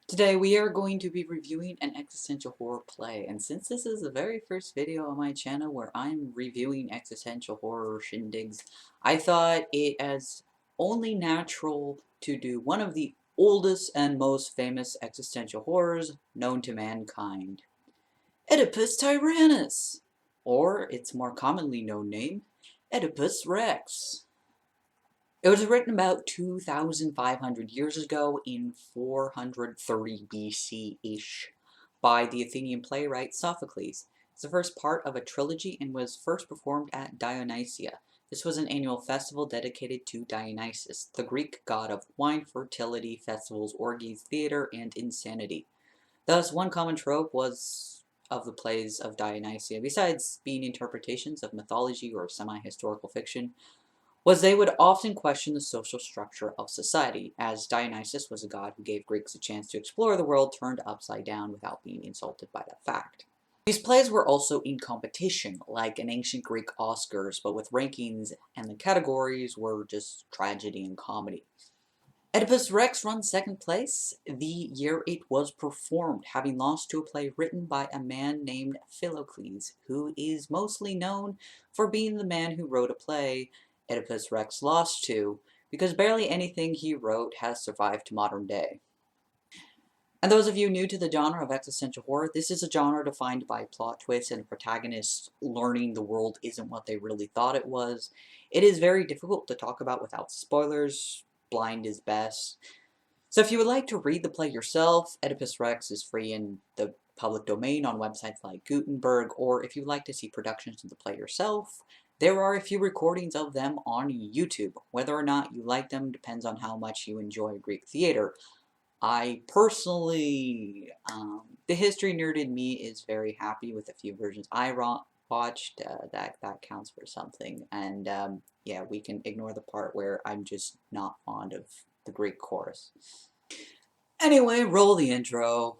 Today we are going to be reviewing an existential horror play, and since this is the very first video on my channel where I'm reviewing existential horror shindigs, I thought it as only natural to do one of the oldest and most famous existential horrors known to mankind. Oedipus Tyrannus, or its more commonly known name, Oedipus Rex. It was written about 2,500 years ago in 430 BC-ish by the Athenian playwright Sophocles. It's the first part of a trilogy and was first performed at Dionysia. This was an annual festival dedicated to Dionysus, the Greek god of wine, fertility, festivals, orgies, theater, and insanity. Thus, one common trope was of the plays of Dionysia, besides being interpretations of mythology or semi-historical fiction, was they would often question the social structure of society, as Dionysus was a god who gave Greeks a chance to explore the world turned upside down without being insulted by that fact. These plays were also in competition, like an ancient Greek Oscars, but with rankings, and the categories were just tragedy and comedy. Oedipus Rex runs second place the year it was performed, having lost to a play written by a man named Philocles, who is mostly known for being the man who wrote a play Oedipus Rex lost to, because barely anything he wrote has survived to modern day. And those of you new to the genre of existential horror, this is a genre defined by plot twists and protagonists learning the world isn't what they really thought it was. It is very difficult to talk about without spoilers. Blind is best. So if you would like to read the play yourself, Oedipus Rex is free in the public domain on websites like Gutenberg, or if you'd like to see productions of the play yourself, there are a few recordings of them on YouTube. Whether or not you like them depends on how much you enjoy Greek theater. I personally, the history nerd in me is very happy with a few versions I watched. That counts for something. And yeah, we can ignore the part where I'm just not fond of the Greek chorus. Anyway, roll the intro.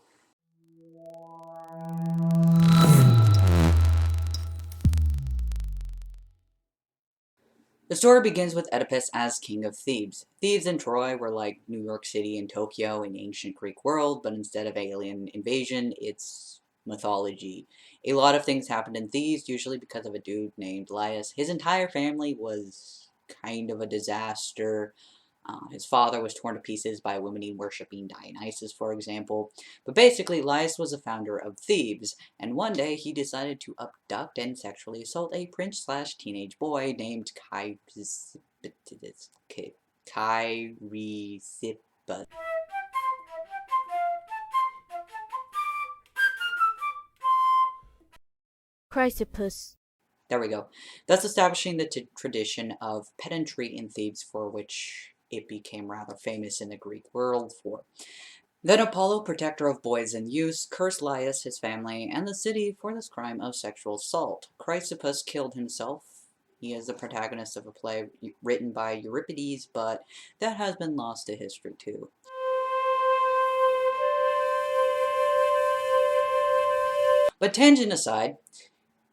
The story begins with Oedipus as king of Thebes. Thebes and Troy were like New York City and Tokyo in ancient Greek world, but instead of alien invasion, it's mythology. A lot of things happened in Thebes, usually because of a dude named Laius. His entire family was kind of a disaster. His father was torn to pieces by women worshipping Dionysus, for example. But basically, Laius was the founder of Thebes, and one day he decided to abduct and sexually assault a prince/teenage boy named Chrysippus. Chrysippus. There we go. Thus establishing the tradition of pedantry in Thebes, for which it became rather famous in the Greek world for. Then Apollo, protector of boys and youths, cursed Laius, his family, and the city for this crime of sexual assault. Chrysippus killed himself. He is the protagonist of a play written by Euripides, but that has been lost to history too. But tangent aside,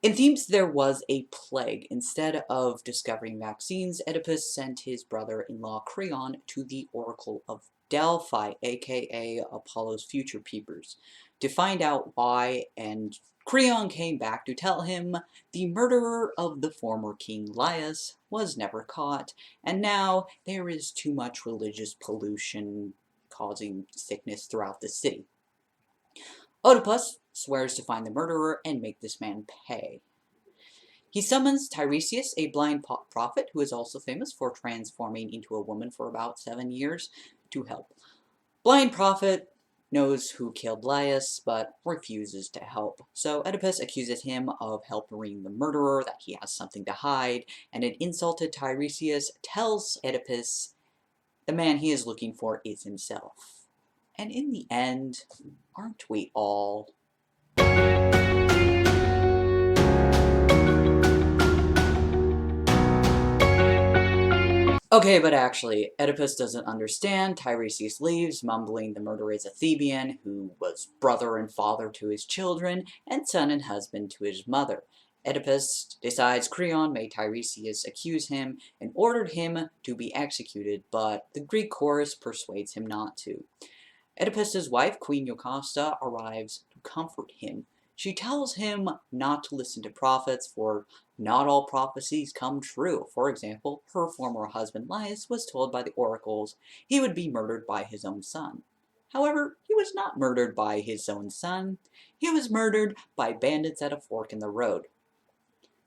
in Thebes there was a plague. Instead of discovering vaccines, Oedipus sent his brother-in-law Creon to the Oracle of Delphi, aka Apollo's future peepers, to find out why, and Creon came back to tell him the murderer of the former king Laius was never caught, and now there is too much religious pollution causing sickness throughout the city. Oedipus swears to find the murderer and make this man pay. He summons Tiresias, a blind prophet who is also famous for transforming into a woman for about 7 years, to help. Blind prophet knows who killed Laius, but refuses to help. So Oedipus accuses him of helping the murderer, that he has something to hide, and an insulted Tiresias tells Oedipus the man he is looking for is himself. And in the end, aren't we all? Okay, but actually, Oedipus doesn't understand. Tiresias leaves, mumbling the murderer is a Theban who was brother and father to his children, and son and husband to his mother. Oedipus decides Creon made Tiresias accuse him and ordered him to be executed, but the Greek chorus persuades him not to. Oedipus's wife, Queen Jocasta, arrives to comfort him. She tells him not to listen to prophets, for not all prophecies come true. For example, her former husband Laius was told by the oracles he would be murdered by his own son. However, he was not murdered by his own son. He was murdered by bandits at a fork in the road.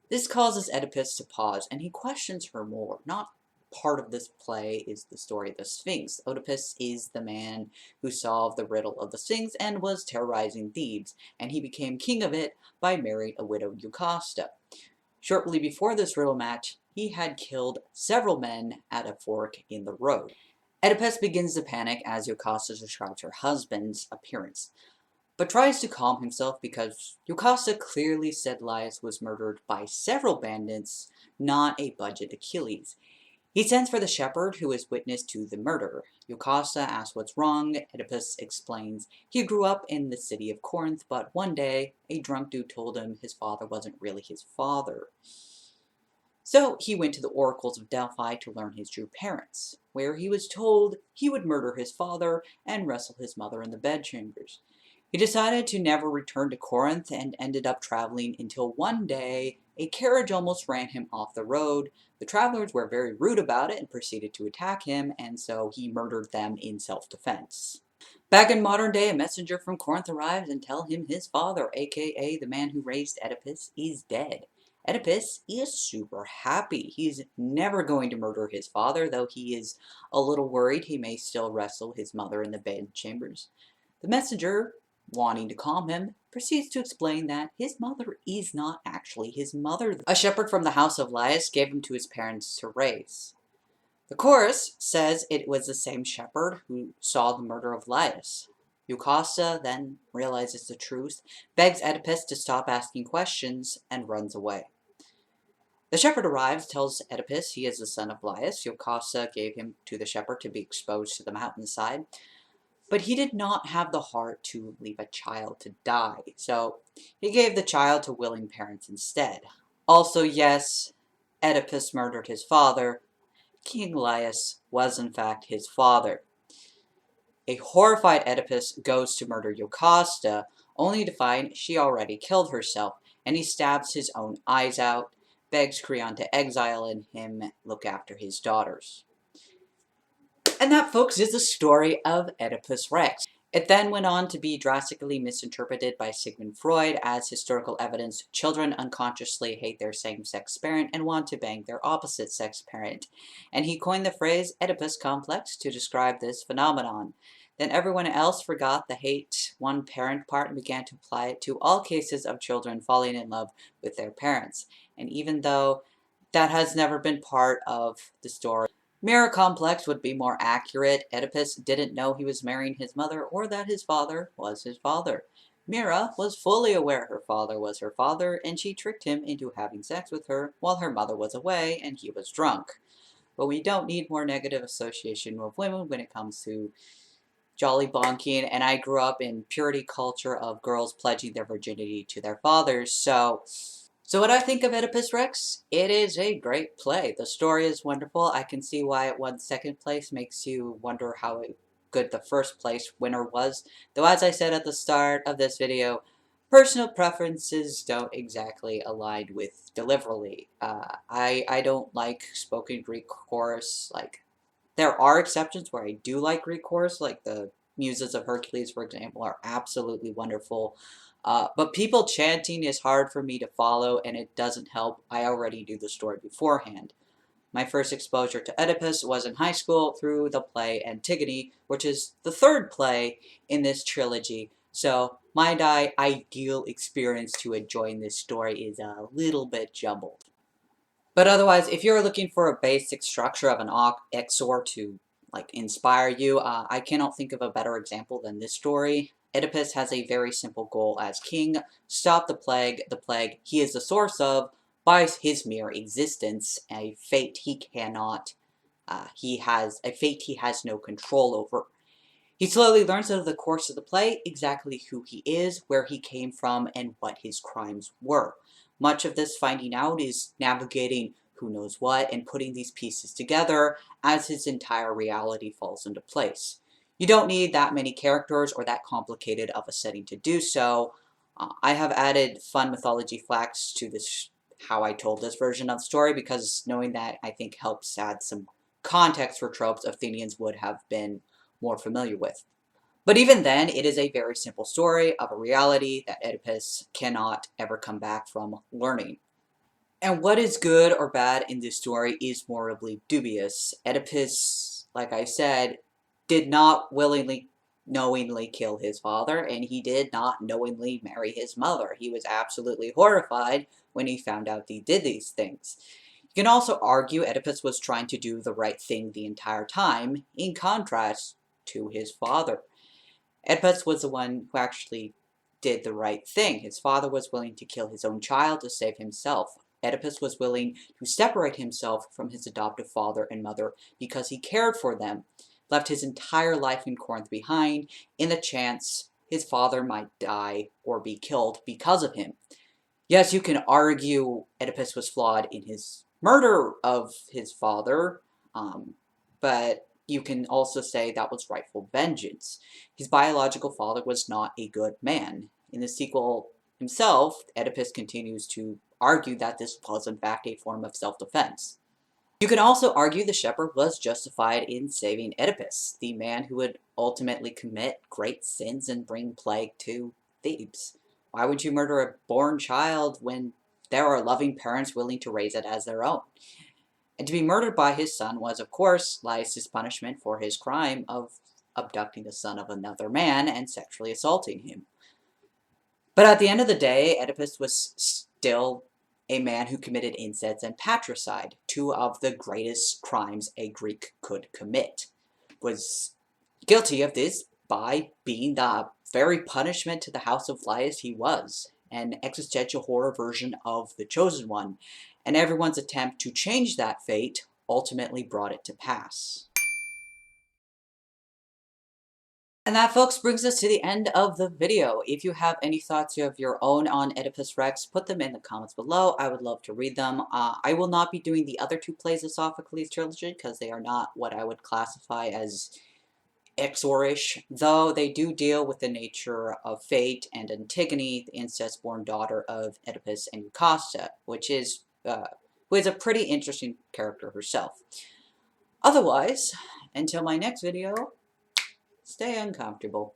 This causes Oedipus to pause, and he questions her more. Not part of this play is the story of the Sphinx. Oedipus is the man who solved the riddle of the Sphinx and was terrorizing Thebes, and he became king of it by marrying a widow Jocasta. Shortly before this riddle match, he had killed several men at a fork in the road. Oedipus begins to panic as Jocasta describes her husband's appearance, but tries to calm himself because Jocasta clearly said Laius was murdered by several bandits, not a budget Achilles. He sends for the shepherd who is witness to the murder. Jocasta asks what's wrong. Oedipus explains he grew up in the city of Corinth, but one day a drunk dude told him his father wasn't really his father. So he went to the Oracles of Delphi to learn his true parents, where he was told he would murder his father and wrestle his mother in the bedchambers. He decided to never return to Corinth and ended up traveling until one day a carriage almost ran him off the road. The travelers were very rude about it and proceeded to attack him, and so he murdered them in self-defense. Back in modern day, a messenger from Corinth arrives and tells him his father, aka the man who raised Oedipus, is dead. Oedipus is super happy. He's never going to murder his father, though he is a little worried he may still wrestle his mother in the bedchambers. The messenger, wanting to calm him, proceeds to explain that his mother is not actually his mother. A shepherd from the house of Laius gave him to his parents to raise. The chorus says it was the same shepherd who saw the murder of Laius. Jocasta then realizes the truth, begs Oedipus to stop asking questions, and runs away. The shepherd arrives, tells Oedipus he is the son of Laius. Jocasta gave him to the shepherd to be exposed to the mountainside. But he did not have the heart to leave a child to die, so he gave the child to willing parents instead. Also, yes, Oedipus murdered his father. King Laius was in fact his father. A horrified Oedipus goes to murder Jocasta, only to find she already killed herself, and he stabs his own eyes out, begs Creon to exile him look after his daughters. And that, folks, is the story of Oedipus Rex. It then went on to be drastically misinterpreted by Sigmund Freud as historical evidence children unconsciously hate their same-sex parent and want to bang their opposite-sex parent. And he coined the phrase Oedipus complex to describe this phenomenon. Then everyone else forgot the hate one parent part and began to apply it to all cases of children falling in love with their parents. And even though that has never been part of the story, Mirror complex would be more accurate. Oedipus didn't know he was marrying his mother or that his father was his father. Mira was fully aware her father was her father, and she tricked him into having sex with her while her mother was away and he was drunk. But we don't need more negative association with women when it comes to jolly bonking, and I grew up in purity culture of girls pledging their virginity to their fathers, so what I think of Oedipus Rex, it is a great play. The story is wonderful. I can see why it won second place. Makes you wonder how good the first place winner was. Though as I said at the start of this video, personal preferences don't exactly align with delivery. I don't like spoken Greek chorus. Like, there are exceptions where I do like Greek chorus, like the Muses of Hercules, for example, are absolutely wonderful. But people chanting is hard for me to follow, and it doesn't help. I already knew the story beforehand. My first exposure to Oedipus was in high school through the play Antigone, which is the third play in this trilogy. So my ideal experience to enjoying this story is a little bit jumbled. But otherwise, if you're looking for a basic structure of an Exorr to inspire you, I cannot think of a better example than this story. Oedipus has a very simple goal as king: stop the plague he is the source of by his mere existence, a fate he cannot, he has no control over. He slowly learns out of the course of the play exactly who he is, where he came from, and what his crimes were. Much of this finding out is navigating who knows what and putting these pieces together as his entire reality falls into place. You don't need that many characters or that complicated of a setting to do so. I have added fun mythology facts to this, how I told this version of the story, because knowing that I think helps add some context for tropes Athenians would have been more familiar with. But even then, it is a very simple story of a reality that Oedipus cannot ever come back from learning. And what is good or bad in this story is morally dubious. Oedipus, like I said, did not knowingly kill his father, and he did not knowingly marry his mother. He was absolutely horrified when he found out he did these things. You can also argue Oedipus was trying to do the right thing the entire time, in contrast to his father. Oedipus was the one who actually did the right thing. His father was willing to kill his own child to save himself. Oedipus was willing to separate himself from his adoptive father and mother because he cared for them, left his entire life in Corinth behind in the chance his father might die or be killed because of him. Yes, you can argue Oedipus was flawed in his murder of his father, but you can also say that was rightful vengeance. His biological father was not a good man. In the sequel himself, Oedipus continues to argue that this was in fact a form of self-defense. You can also argue the shepherd was justified in saving Oedipus, the man who would ultimately commit great sins and bring plague to Thebes. Why would you murder a born child when there are loving parents willing to raise it as their own? And to be murdered by his son was, of course, Laius' punishment for his crime of abducting the son of another man and sexually assaulting him. But at the end of the day, Oedipus was still a man who committed incest and patricide, two of the greatest crimes a Greek could commit. Was guilty of this by being the very punishment to the house of Laius he was, an existential horror version of the Chosen One, and everyone's attempt to change that fate ultimately brought it to pass. And that, folks, brings us to the end of the video. If you have any thoughts of your own on Oedipus Rex, put them in the comments below. I would love to read them. I will not be doing the other two plays of Sophocles trilogy because they are not what I would classify as Exorr-ish, though they do deal with the nature of fate and Antigone, the incest-born daughter of Oedipus and Jocasta, who is a pretty interesting character herself. Otherwise, until my next video, stay uncomfortable.